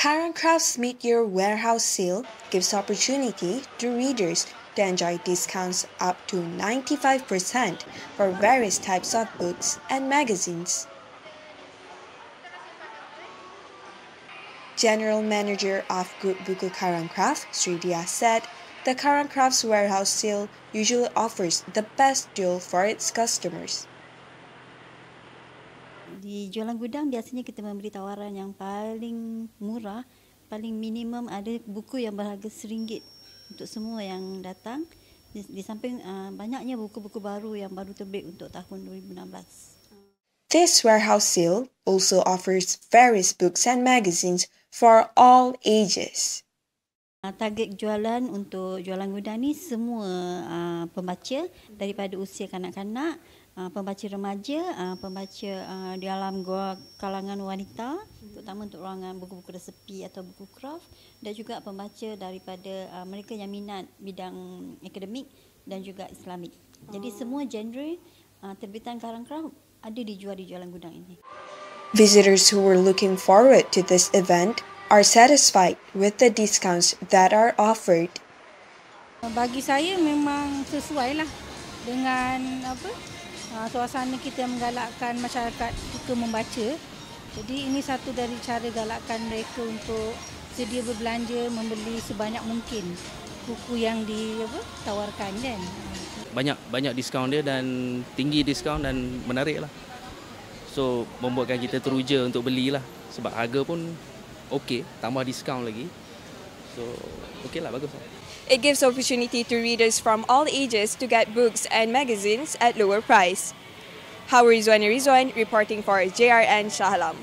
Karan Crafts Mid-Year Warehouse Sale gives opportunity to readers to enjoy discounts up to 95% for various types of books and magazines. General Manager of Group Buku Karan Craft, Sridia, said the Karan Crafts Warehouse Sale usually offers the best deal for its customers. Di jualan gudang biasanya kita memberi tawaran yang paling murah, paling minimum ada buku yang berharga RM1 untuk semua yang datang. Di samping banyaknya buku-buku baru yang baru terbit untuk tahun 2016. This warehouse sale also offers various books and magazines for all ages. Target jualan untuk jualan gudang ni semua pembaca daripada usia kanak-kanak, pembaca remaja, pembaca di dalam kalangan wanita, terutama untuk ruangan buku-buku resepi atau buku craft, dan juga pembaca daripada mereka yang minat bidang akademik dan juga Islamik. Jadi semua genre terbitan Karan Craft ada dijual di jualan gudang ini. Visitors who were looking forward to this event are satisfied with the discounts that are offered. Bagi saya memang sesuai lah dengan suasana kita menggalakkan masyarakat suka membaca. Jadi ini satu dari cara galakkan mereka untuk sedia berbelanja, membeli sebanyak mungkin buku yang ditawarkan kan. Banyak diskaun dia dan tinggi diskaun dan menarik lah. So membuatkan kita teruja untuk belilah sebab harga pun okey, tambah diskaun lagi. So okey lah, bagus lah. It gives opportunity to readers from all ages to get books and magazines at lower price. Hawa Rizwan reporting for JRN Shah Alam.